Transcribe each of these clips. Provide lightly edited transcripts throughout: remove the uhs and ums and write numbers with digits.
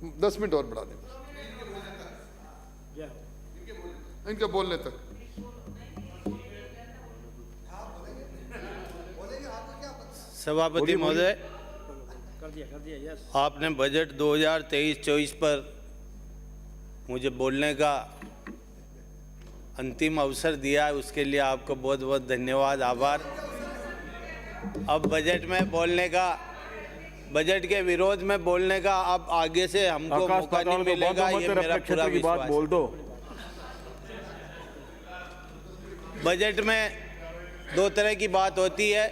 10 minute और बढ़ा दें इनके बोलने तक। सभापति महोदय, आपने बजट 2023-24 पर मुझे बोलने का अंतिम अवसर दिया है, उसके लिए आपको बहुत बहुत धन्यवाद, आभार। अब बजट में बोलने का, बजट के विरोध में बोलने का अब आगे से हमको मौका नहीं मिलेगा, ये मेरा पूरा विश्वास है। बोल दो। बजट में दो तरह की बात होती है,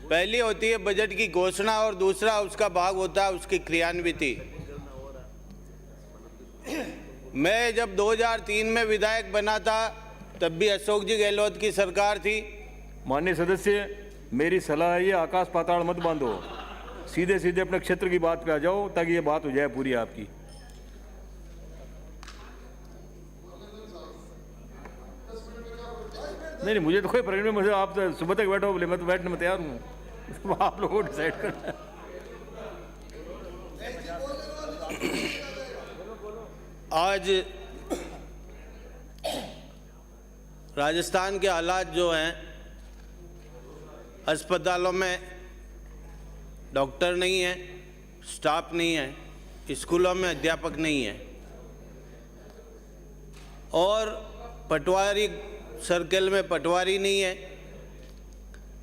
पहली होती है बजट की घोषणा और दूसरा उसका भाग होता है उसकी क्रियान्विति। मैं जब 2003 में विधायक बना था तब भी अशोक जी गहलोत की सरकार थी। माननीय सदस्य, मेरी सलाह है ये आकाश पाताल मत बांधो, सीधे सीधे अपने क्षेत्र की बात पे आ जाओ ताकि ये बात हो जाए पूरी आपकी। नहीं, मुझे तो कोई प्रॉब्लम नहीं, मुझे आप तो सुबह तक बैठो बोले, मैं तो बैठने में तैयार हूँ, आप लोगों को डिसाइड करना है। आज राजस्थान के हालात जो हैं, अस्पतालों में डॉक्टर नहीं है, स्टाफ नहीं है, स्कूलों में अध्यापक नहीं है और पटवारी सर्कल में पटवारी नहीं है,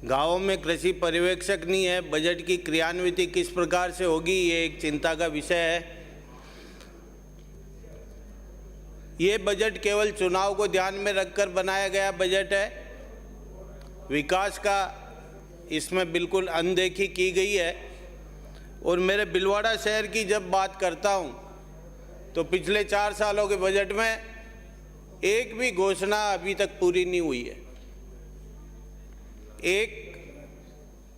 गांवों में कृषि पर्यवेक्षक नहीं है। बजट की क्रियान्विति किस प्रकार से होगी, ये एक चिंता का विषय है। ये बजट केवल चुनाव को ध्यान में रखकर बनाया गया बजट है, विकास का इसमें बिल्कुल अनदेखी की गई है। और मेरे भीलवाड़ा शहर की जब बात करता हूँ तो पिछले 4 सालों के बजट में एक भी घोषणा अभी तक पूरी नहीं हुई है। एक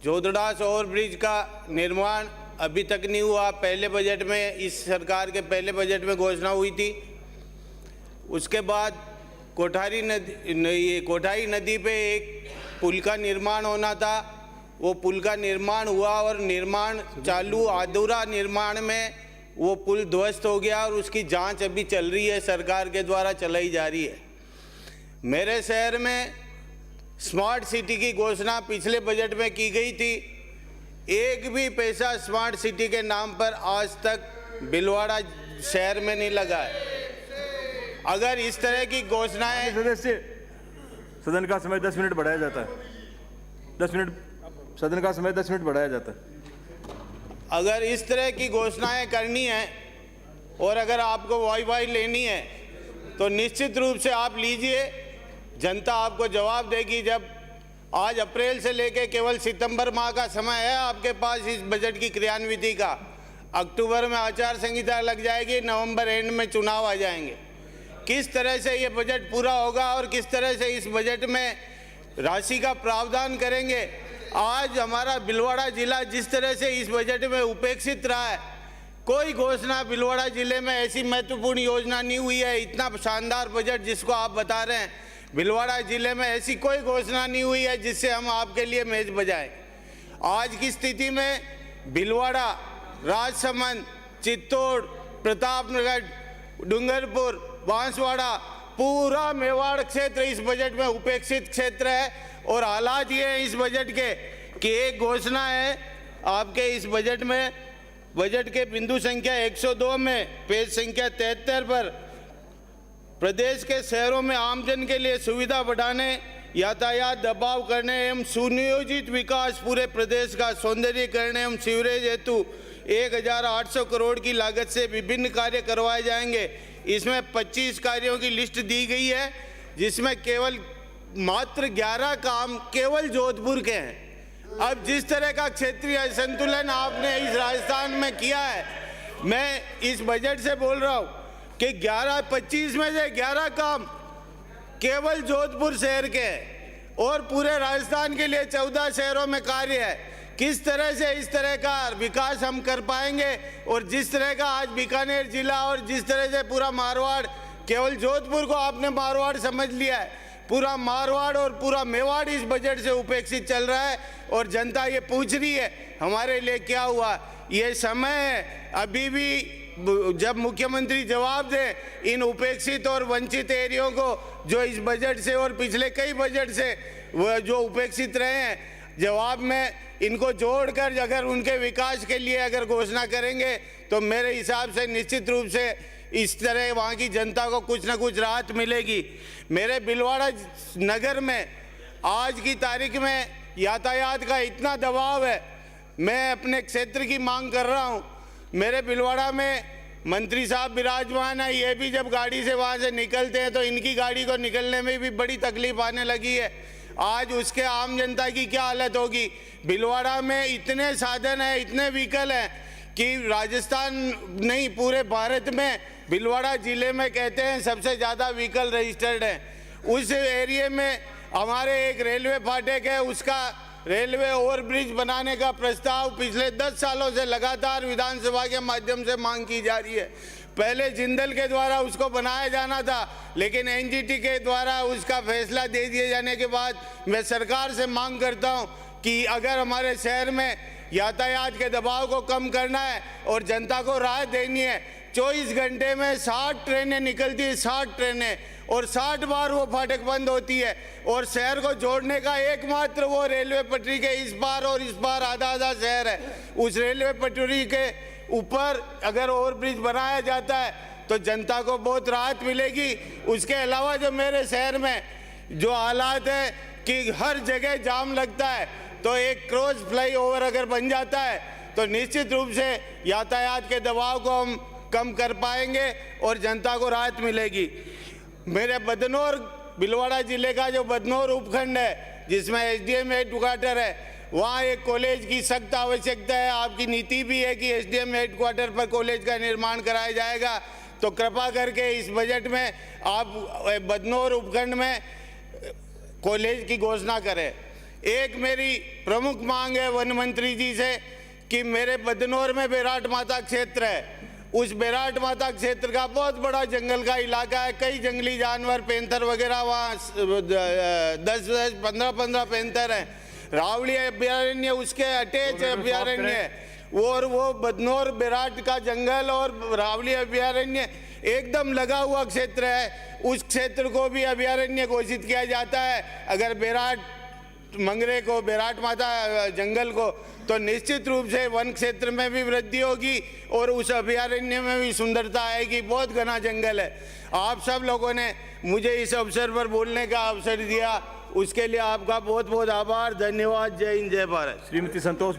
जोधड़ास ओवरब्रिज का निर्माण अभी तक नहीं हुआ, पहले बजट में, इस सरकार के पहले बजट में घोषणा हुई थी। उसके बाद कोठारी नदी पे एक पुल का निर्माण होना था, वो पुल का निर्माण हुआ और निर्माण चालू अधूरा निर्माण में वो पुल ध्वस्त हो गया और उसकी जांच अभी चल रही है, सरकार के द्वारा चलाई जा रही है। मेरे शहर में स्मार्ट सिटी की घोषणा पिछले बजट में की गई थी, एक भी पैसा स्मार्ट सिटी के नाम पर आज तक भीलवाड़ा शहर में नहीं लगा है। अगर इस तरह की घोषणाएं, सदस्य, सदन का समय 10 मिनट बढ़ाया जाता है, 10 मिनट सदन का समय 10 मिनट बढ़ाया जाता है। अगर इस तरह की घोषणाएं करनी है और अगर आपको वाई लेनी है तो निश्चित रूप से आप लीजिए, जनता आपको जवाब देगी। जब आज अप्रैल से लेकर केवल सितंबर माह का समय है आपके पास इस बजट की क्रियान्विति का, अक्टूबर में आचार संहिता लग जाएगी, नवंबर एंड में चुनाव आ जाएंगे। किस तरह से ये बजट पूरा होगा और किस तरह से इस बजट में राशि का प्रावधान करेंगे। आज हमारा भीलवाड़ा जिला जिस तरह से इस बजट में उपेक्षित रहा है, कोई घोषणा भीलवाड़ा जिले में ऐसी महत्वपूर्ण योजना नहीं हुई है। इतना शानदार बजट जिसको आप बता रहे हैं, भीलवाड़ा जिले में ऐसी कोई घोषणा नहीं हुई है जिससे हम आपके लिए मेज बजाएं। आज की स्थिति में भीलवाड़ा, राजसमंद, चित्तौड़, प्रतापनगर, डूंगरपुर, बांसवाड़ा, पूरा मेवाड़ क्षेत्र इस बजट में उपेक्षित क्षेत्र है। और हालात ये हैं इस बजट के कि एक घोषणा है आपके इस बजट में, बजट के बिंदु संख्या 102 में पेज संख्या 73 पर, प्रदेश के शहरों में आमजन के लिए सुविधा बढ़ाने, यातायात दबाव करने एवं सुनियोजित विकास, पूरे प्रदेश का सौंदर्यीकरण एवं सीवरेज हेतु 1800 करोड़ की लागत से विभिन्न कार्य करवाए जाएंगे। इसमें 25 कार्यों की लिस्ट दी गई है, जिसमें केवल मात्र 11 काम केवल जोधपुर के हैं। अब जिस तरह का क्षेत्रीय असंतुलन आपने इस राजस्थान में किया है, मैं इस बजट से बोल रहा हूँ कि 25 में से 11 काम केवल जोधपुर शहर के हैं और पूरे राजस्थान के लिए 14 शहरों में कार्य है। किस तरह से इस तरह का विकास हम कर पाएंगे। और जिस तरह का आज बीकानेर जिला और जिस तरह से पूरा मारवाड़, केवल जोधपुर को आपने मारवाड़ समझ लिया है, पूरा मारवाड़ और पूरा मेवाड़ इस बजट से उपेक्षित चल रहा है। और जनता ये पूछ रही है हमारे लिए क्या हुआ। ये समय है, अभी भी जब मुख्यमंत्री जवाब दे इन उपेक्षित और वंचित एरियो को, जो इस बजट से और पिछले कई बजट से वो जो उपेक्षित रहे हैं, जवाब में इनको जोड़कर अगर उनके विकास के लिए अगर घोषणा करेंगे तो मेरे हिसाब से निश्चित रूप से इस तरह वहाँ की जनता को कुछ ना कुछ राहत मिलेगी। मेरे भीलवाड़ा नगर में आज की तारीख में यातायात का इतना दबाव है, मैं अपने क्षेत्र की मांग कर रहा हूँ। मेरे भीलवाड़ा में मंत्री साहब विराजमान है, ये भी जब गाड़ी से वहाँ से निकलते हैं तो इनकी गाड़ी को निकलने में भी बड़ी तकलीफ आने लगी है। आज उसके आम जनता की क्या हालत होगी। भीलवाड़ा में इतने साधन हैं, इतने व्हीकल हैं कि राजस्थान नहीं पूरे भारत में भीलवाड़ा जिले में कहते हैं सबसे ज़्यादा व्हीकल रजिस्टर्ड है। उस एरिए में हमारे एक रेलवे फाटक है, उसका रेलवे ओवरब्रिज बनाने का प्रस्ताव पिछले 10 सालों से लगातार विधानसभा के माध्यम से मांग की जा रही है। पहले जिंदल के द्वारा उसको बनाया जाना था, लेकिन एनजीटी के द्वारा उसका फैसला दे दिए जाने के बाद मैं सरकार से मांग करता हूं कि अगर हमारे शहर में यातायात के दबाव को कम करना है और जनता को राहत देनी है, 24 घंटे में 60 ट्रेनें निकलती है, 60 ट्रेनें, और 60 बार वो फाटक बंद होती है, और शहर को जोड़ने का एकमात्र वो रेलवे पटरी के इस पार और इस पार आधा आधा शहर है। उस रेलवे पटरी के ऊपर अगर ओवरब्रिज बनाया जाता है तो जनता को बहुत राहत मिलेगी। उसके अलावा जो मेरे शहर में जो हालात है कि हर जगह जाम लगता है, तो एक क्रॉस फ्लाईओवर अगर बन जाता है तो निश्चित रूप से यातायात के दबाव को हम कम कर पाएंगे और जनता को राहत मिलेगी। मेरे बदनौर भीलवाड़ा जिले का जो बदनौर उपखंड है जिसमें एसडीएम हेडक्वार्टर है, वहाँ एक कॉलेज की सख्त आवश्यकता है। आपकी नीति भी है कि एसडीएम हेडक्वार्टर पर कॉलेज का निर्माण कराया जाएगा, तो कृपा करके इस बजट में आप बदनौर उपखंड में कॉलेज की घोषणा करें। एक मेरी प्रमुख मांग है वन मंत्री जी से कि मेरे बदनौर में बेराट माता क्षेत्र है, उस बेराट माता क्षेत्र का बहुत बड़ा जंगल का इलाका है, कई जंगली जानवर पैंथर वगैरह वहाँ 10-10, 15-15 पैंथर हैं। रावली अभ्यारण्य उसके अटैच अभ्यारण्य है, और वो बदनौर बेराट का जंगल और रावली अभ्यारण्य एकदम लगा हुआ क्षेत्र है। उस क्षेत्र को भी अभ्यारण्य घोषित किया जाता है अगर बेराट मंगरे को, बेराट माता जंगल को, तो निश्चित रूप से वन क्षेत्र में भी वृद्धि होगी और उस अभ्यारण्य में भी सुंदरता आएगी। बहुत घना जंगल है। आप सब लोगों ने मुझे इस अवसर पर बोलने का अवसर दिया, उसके लिए आपका बहुत बहुत आभार, धन्यवाद। जय हिंद, जय भारत। श्रीमती संतोष